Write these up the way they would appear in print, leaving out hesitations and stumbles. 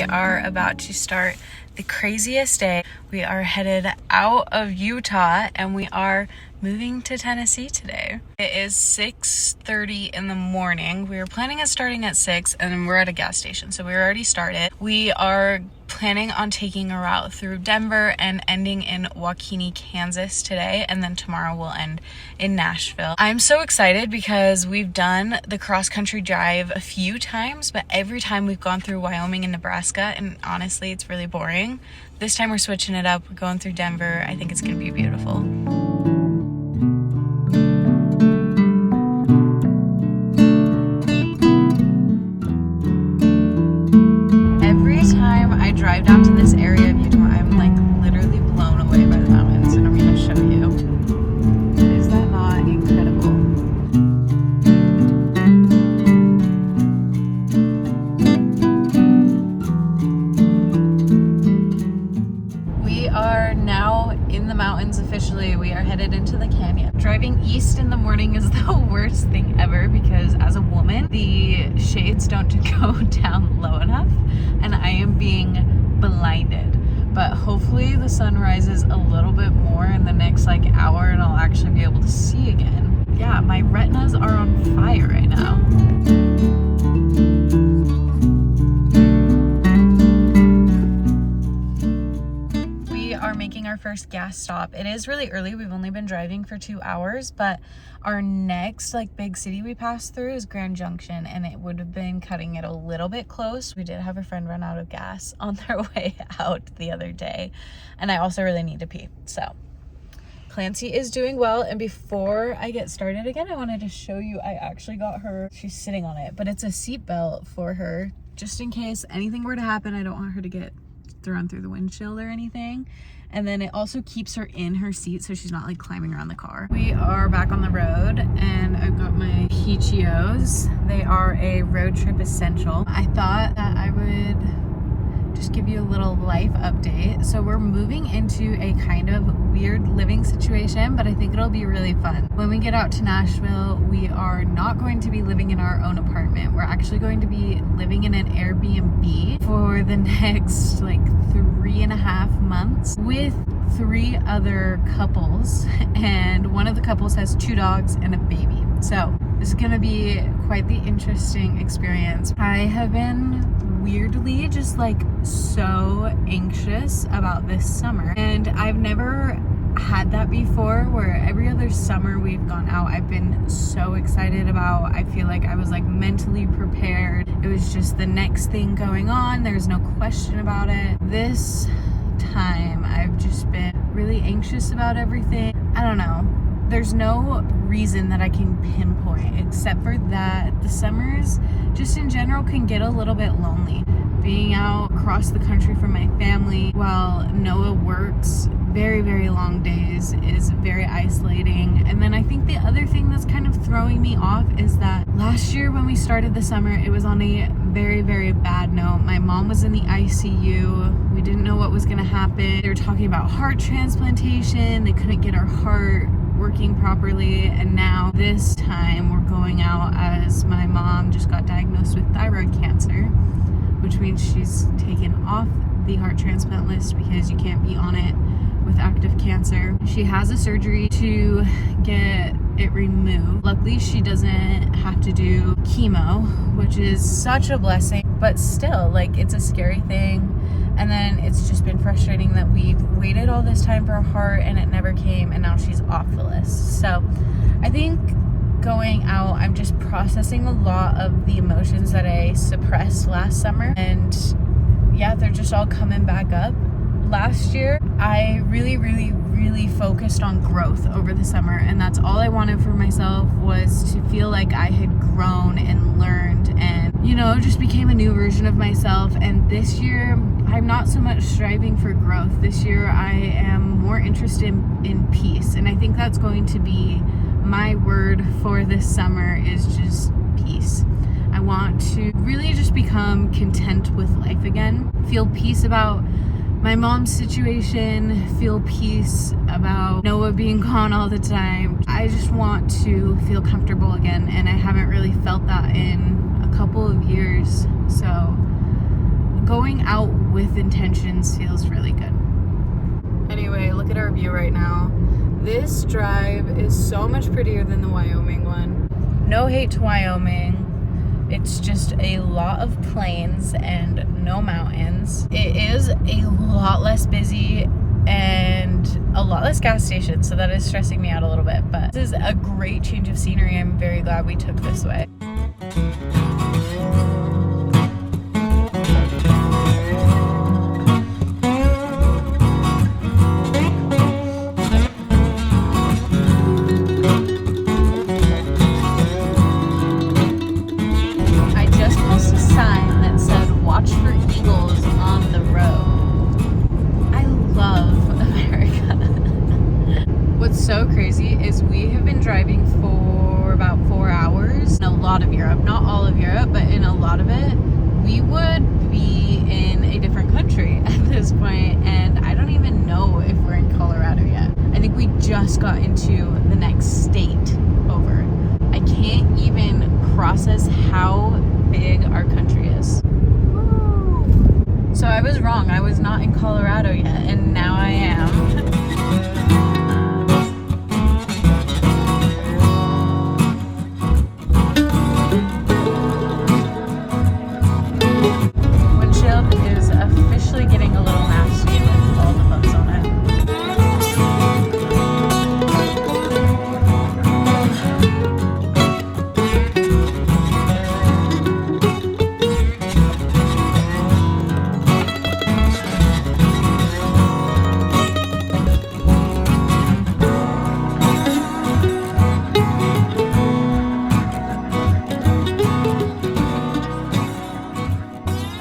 we are about to start the craziest day. We are headed out of Utah and we are moving to Tennessee today. It is 6:30 in the morning. We were planning on starting at 6 and we're at a gas station, so we already started. We are planning on taking a route through Denver and ending in Waukene, Kansas today, and then tomorrow we'll end in Nashville. I'm so excited because we've done the cross-country drive a few times, but every time we've gone through Wyoming and Nebraska, and honestly it's really boring. This time we're switching it up. We're going through Denver. I think it's gonna be beautiful. I drive down to this area of Utah, I'm like literally blown away by the mountains, and I'm going to show you. Is that not incredible? We are now in the mountains officially. We are headed into the canyon. Driving east in the morning is the worst thing ever because as a woman, the shades don't go down low enough and I am being blinded. But hopefully the sun rises a little bit more in the next hour and I'll actually be able to see again. Yeah, my retinas are on fire right now. Making our first gas stop. It is really early. We've only been driving for 2 hours, but our next big city we passed through is Grand Junction, and it would have been cutting it a little bit close. We did have a friend run out of gas on their way out the other day, and I also really need to pee. So Clancy is doing well, and before I get started again, I wanted to show you, I actually got her, she's sitting on it, but it's a seat belt for her just in case anything were to happen. I don't want her to get thrown through the windshield or anything. And then it also keeps her in her seat so she's not climbing around the car. We are back on the road and I've got my Peachios. They are a road trip essential. I thought that I would just give you a little life update. So we're moving into a kind of weird living situation, but I think it'll be really fun. When we get out to Nashville, we are not going to be living in our own apartment. We're actually going to be living in an Airbnb for the next 3.5 months with 3 other couples, and one of the couples has 2 dogs and a baby. So this is gonna be quite the interesting experience. I have been weirdly just so anxious about this summer, and I've never had that before where every other summer we've gone out I've been so excited about. I feel like I was mentally prepared. It was just the next thing going on. There's no question about it. This time I've just been really anxious about everything. I don't know. There's no reason that I can pinpoint except for that the summers just in general can get a little bit lonely. Being out across the country from my family while Noah works very, very long days is very isolating. And then I think the other thing that's kind of throwing me off is that last year when we started the summer, it was on a very, very bad note. My mom was in the ICU. We didn't know what was going to happen. They were talking about heart transplantation. They couldn't get her heart working properly, and now this time we're going out as my mom just got diagnosed with thyroid cancer, which means she's taken off the heart transplant list because you can't be on it with active cancer. She has a surgery to get it removed. Luckily, she doesn't have to do chemo, which is such a blessing, but still, it's a scary thing. And then it's just been frustrating that we've waited all this time for a heart and it never came, and now she's off the list. So I think going out, I'm just processing a lot of the emotions that I suppressed last summer, and yeah, they're just all coming back up. Last year, I really focused on growth over the summer, and that's all I wanted for myself was to feel like I had grown and learned and, just became a new version of myself. And this year, I'm not so much striving for growth. This year, I am more interested in peace, and I think that's going to be my word for this summer is just peace. I want to really just become content with life again, feel peace about my mom's situation, feel peace about Noah being gone all the time. I just want to feel comfortable again, and I haven't really felt that in a couple of years. So going out with intentions feels really good. Anyway, look at our view right now. This drive is so much prettier than the Wyoming one. No hate to Wyoming. It's just a lot of plains and no mountains. It is a lot less busy and a lot less gas stations, so that is stressing me out a little bit. But this is a great change of scenery. I'm very glad we took this way. So crazy is we have been driving for about 4 hours in a lot of Europe, not all of Europe, but in a lot of it. We would be in a different country at this point, and I don't even know if we're in Colorado yet. I think we just got into the next state over. I can't even process how big our country is. Woo. So I was wrong. I was not in Colorado yet, and now I am. Getting a little nasty with all the bugs on it.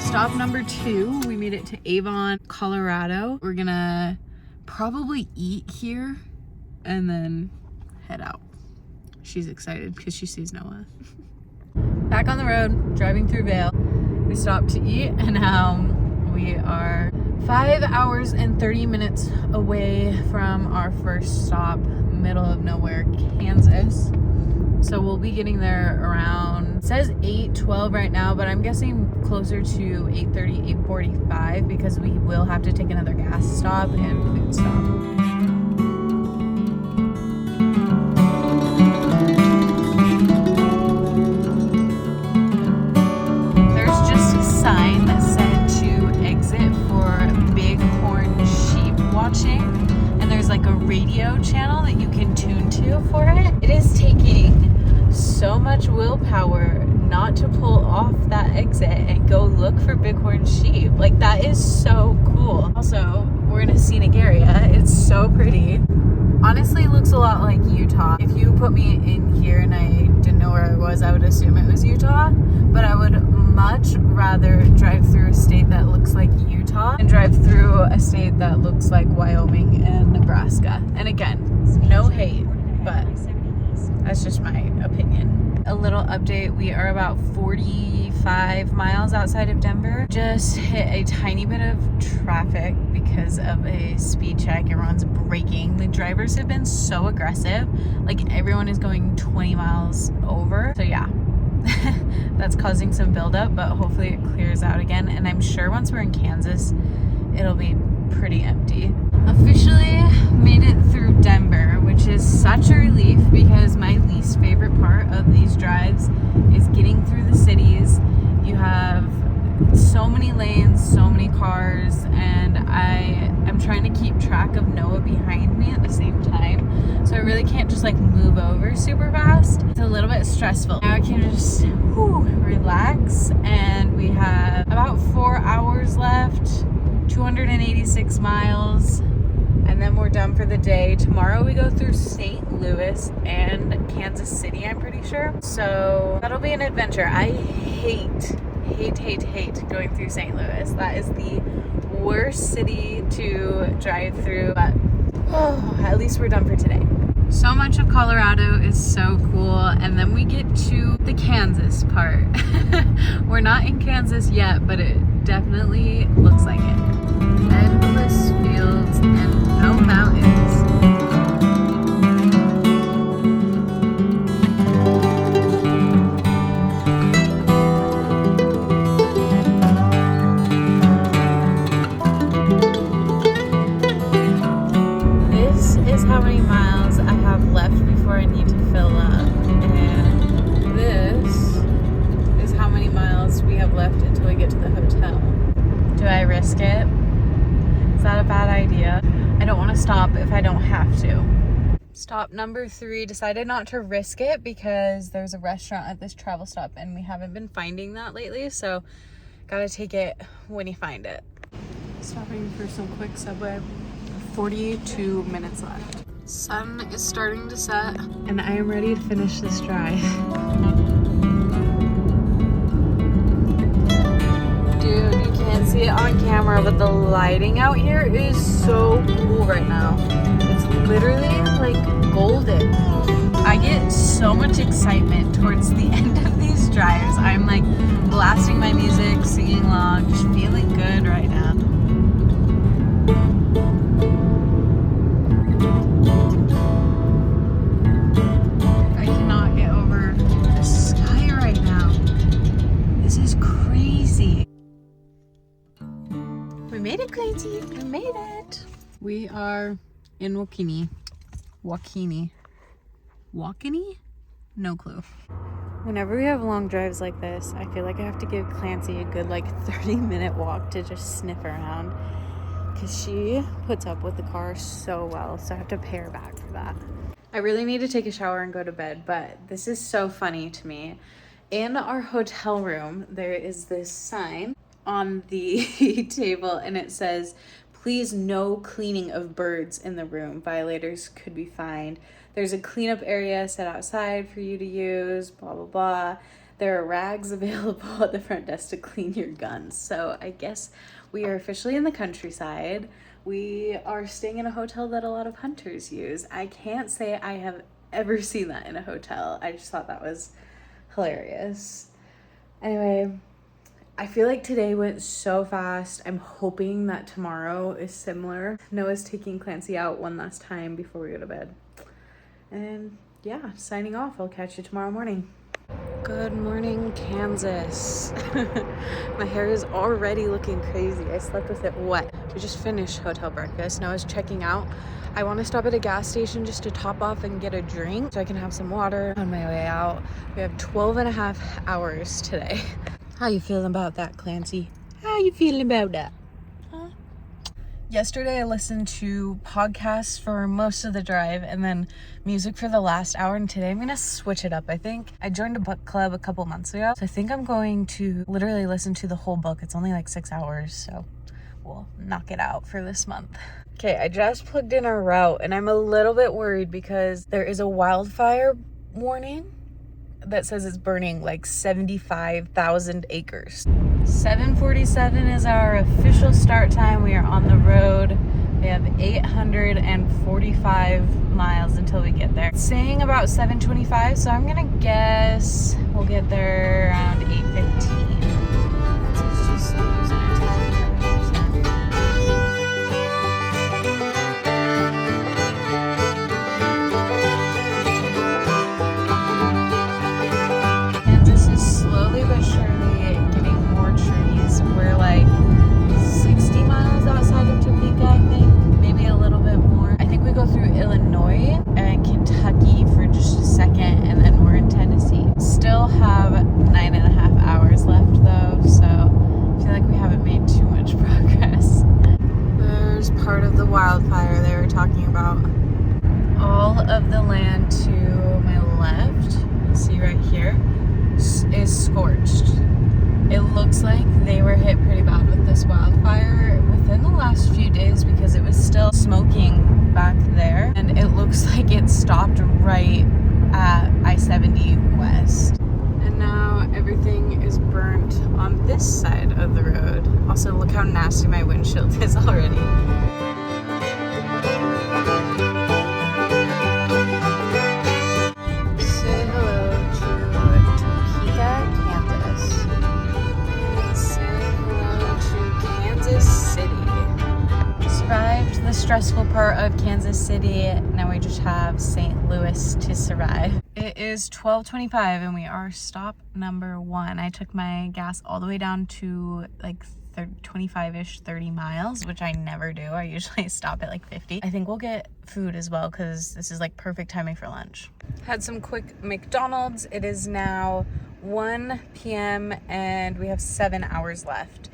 Stop number 2, we made it to Avon, Colorado. We're gonna probably eat here and then head out. She's excited because she sees Noah. Back on the road, driving through Vail. We stopped to eat and now we are 5 hours and 30 minutes away from our first stop, middle of nowhere, Kansas. So we'll be getting there around, it says 8:12 right now, but I'm guessing closer to 8:30, 8:45 because we will have to take another gas stop and food stop. There's just a sign that said to exit for bighorn sheep watching, and there's like a radio channel that you can tune to for it. It is taking so much willpower not to pull off that exit and go look for bighorn sheep. Like, that is so cool. Also, we're in a scenic area. It's so pretty. Honestly, it looks a lot like Utah. If you put me in here and I didn't know where I was, I would assume it was Utah. But I would much rather drive through a state that looks like Utah and drive through a state that looks like Wyoming and Nebraska. And again, no hate, but that's just my opinion. A little update, we are about 45 miles outside of Denver. Just hit a tiny bit of traffic because of a speed check. Everyone's braking. The drivers have been so aggressive. Like, everyone is going 20 miles over. So yeah, that's causing some buildup, but hopefully it clears out again. And I'm sure once we're in Kansas, it'll be pretty empty. Officially made it through Denver, which is such a relief because my least favorite part of these drives is getting through the cities. You have so many lanes, so many cars, and I am trying to keep track of Noah behind me at the same time. So I really can't just like move over super fast. It's a little bit stressful. Now I can just relax, and we have about 4 hours left, 286 miles. And then we're done for the day. Tomorrow we go through St. Louis and Kansas City, I'm pretty sure. So that'll be an adventure. I hate going through St. Louis. That is the worst city to drive through, but at least we're done for today. So much of Colorado is so cool, and then we get to the Kansas part. We're not in Kansas yet, but it definitely looks like it. Endless fields and no mountains. risk it. Is that a bad idea? I don't want to stop if I don't have to. Stop number 3, decided not to risk it because there's a restaurant at this travel stop and we haven't been finding that lately, so gotta take it when you find it. Stopping for some quick Subway. 42 minutes left. Sun is starting to set and I am ready to finish this drive. Dude, you can't see it on camera, but the lighting out here is so cool right now. It's literally like golden. I get so much excitement towards the end of these drives. I'm like blasting my music, singing along, just feeling good right now. I cannot get over the sky right now. This is crazy. We made it, Clancy. We made it. We are in Wakini. No clue. Whenever we have long drives like this, I feel like I have to give Clancy a good 30-minute walk to just sniff around because she puts up with the car so well, so I have to pay her back for that. I really need to take a shower and go to bed, but this is so funny to me. In our hotel room, there is this sign on the table and it says, "Please no cleaning of birds in the room. Violators could be fined. There's a cleanup area set outside for you to use, blah, blah, blah. There are rags available at the front desk to clean your guns." So I guess we are officially in the countryside. We are staying in a hotel that a lot of hunters use. I can't say I have ever seen that in a hotel. I just thought that was hilarious. Anyway, I feel like today went so fast. I'm hoping that tomorrow is similar. Noah's taking Clancy out one last time before we go to bed. And yeah, signing off. I'll catch you tomorrow morning. Good morning, Kansas. My hair is already looking crazy. I slept with it wet. We just finished hotel breakfast. Noah's checking out. I want to stop at a gas station just to top off and get a drink so I can have some water on my way out. We have 12 and a half hours today. How you feeling about that, Clancy? How you feeling about that? Huh? Yesterday I listened to podcasts for most of the drive and then music for the last hour, and today I'm gonna switch it up. I think I joined a book club a couple months ago, so I think I'm going to literally listen to the whole book. It's only 6 hours, so we'll knock it out for this month. Okay, I just plugged in our route and I'm a little bit worried because there is a wildfire warning that says it's burning 75,000 acres. 7:47 is our official start time. We are on the road. We have 845 miles until we get there. It's saying about 7:25, so I'm gonna guess we'll get there around 8:15. Slowly but surely getting more trees. We're 60 miles outside of Topeka, I think, maybe a little bit more. I think we go through Illinois and Kentucky for just a second, and then we're in Tennessee. Still have 9.5 hours left though, so I feel like we haven't made too much progress. There's part of the wildfire they were talking about. All of the land to my left, see right here, is scorched. It looks like they were hit pretty bad with this wildfire within the last few days because it was still smoking back there, and it looks like it stopped right at I-70 West. And now everything is burnt on this side of the road. Also, look how nasty my windshield is already. The stressful part of Kansas City. Now we just have St. Louis to survive. It is 12:25 and we are stop number 1. I took my gas all the way down to 25-ish, 30 miles, which I never do. I usually stop at 50. I think we'll get food as well because this is perfect timing for lunch. Had some quick McDonald's. It is now 1 p.m. and we have 7 hours left.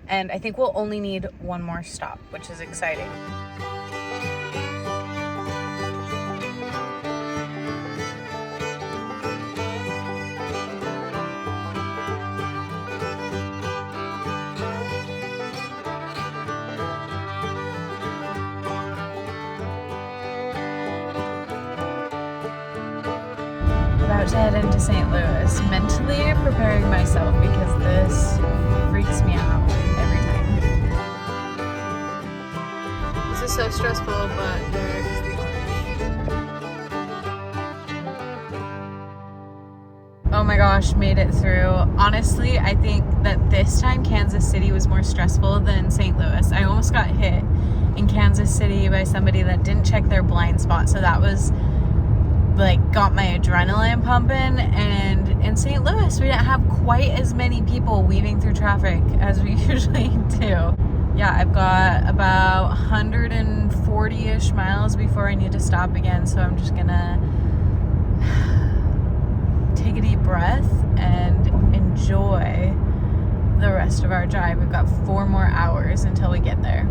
And I think we'll only need one more stop, which is exciting. About to head into St. Louis, mentally preparing myself because this freaks me out every time. This is so stressful, but there is the orange. Oh my gosh, made it through. Honestly, I think that this time Kansas City was more stressful than St. Louis. I almost got hit in Kansas City by somebody that didn't check their blind spot, so that was like got my adrenaline pumping. And in St. Louis we didn't have quite as many people weaving through traffic as we usually do. Yeah, I've got about 140-ish miles before I need to stop again, so I'm just gonna take a deep breath and enjoy the rest of our drive. We've got 4 more hours until we get there.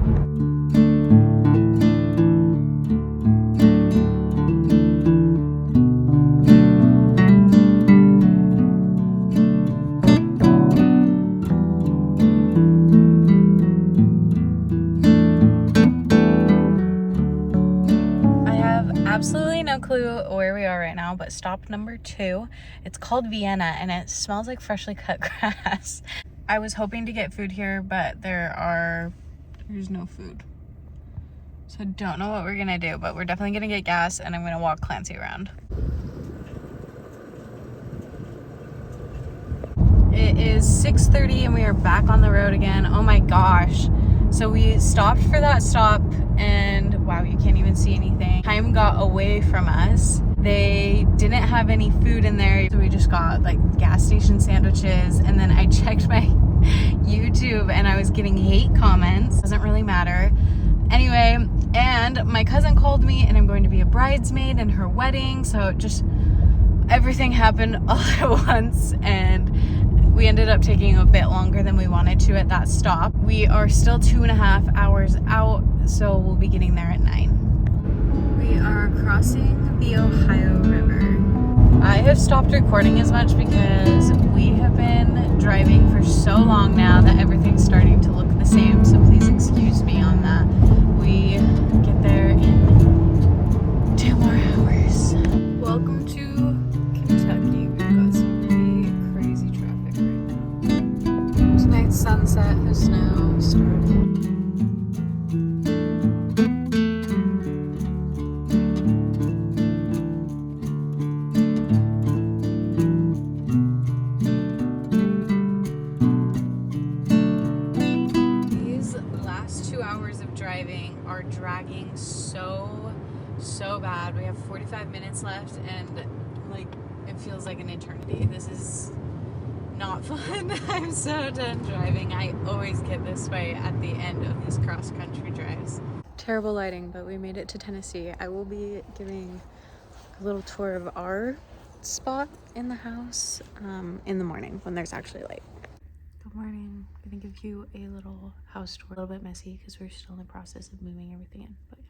Absolutely no clue where we are right now, but stop number 2. It's called Vienna and it smells like freshly cut grass. I was hoping to get food here, but there's no food. So I don't know what we're gonna do, but we're definitely gonna get gas and I'm gonna walk Clancy around. It is 6:30 and we are back on the road again. Oh my gosh. So we stopped for that stop and wow, you can't even see anything. Time got away from us. They didn't have any food in there, so we just got like gas station sandwiches. And then I checked my YouTube and I was getting hate comments. Doesn't really matter. Anyway, and my cousin called me and I'm going to be a bridesmaid in her wedding. So just everything happened all at once and we ended up taking a bit longer than we wanted to at that stop. We are still 2.5 hours out, so we'll be getting there at 9. We are crossing the Ohio River. I have stopped recording as much because we have been driving for so long now that everything's starting to look the same, so please excuse me on that. We get there in 2 more hours. Welcome to Kentucky. We've got some pretty crazy traffic right now. Tonight's sunset has now started. Are dragging so bad. We have 45 minutes left and like it feels like an eternity. This is not fun. I'm so done driving. I always get this way at the end of these cross-country drives. Terrible lighting, but we made it to Tennessee. I will be giving a little tour of our spot in the house in the morning when there's actually light. Good morning. I'm gonna give you a little house tour. A little bit messy because we're still in the process of moving everything in, but yeah.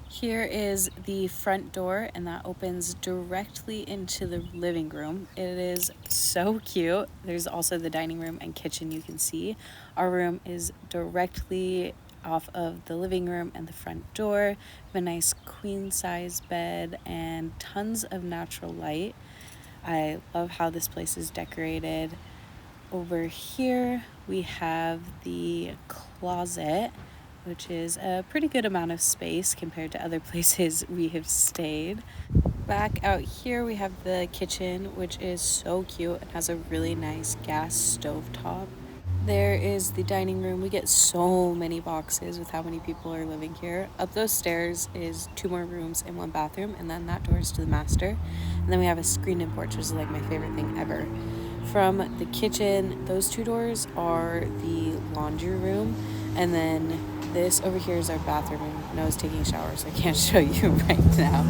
Here is the front door and that opens directly into the living room. It is so cute. There's also the dining room and kitchen you can see. Our room is directly off of the living room and the front door. We have a nice queen size bed and tons of natural light. I love how this place is decorated. Over here we have the closet, which is a pretty good amount of space compared to other places we have stayed. Back out here we have the kitchen, which is so cute and has a really nice gas stove top. There is the dining room. We get so many boxes with how many people are living here. Up those stairs is 2 more rooms and 1 bathroom, and then that door is to the master. And then we have a screened-in porch, which is like my favorite thing ever. From the kitchen, those 2 doors are the laundry room, and then this over here is our bathroom. And Noah's taking a shower, so I can't show you right now.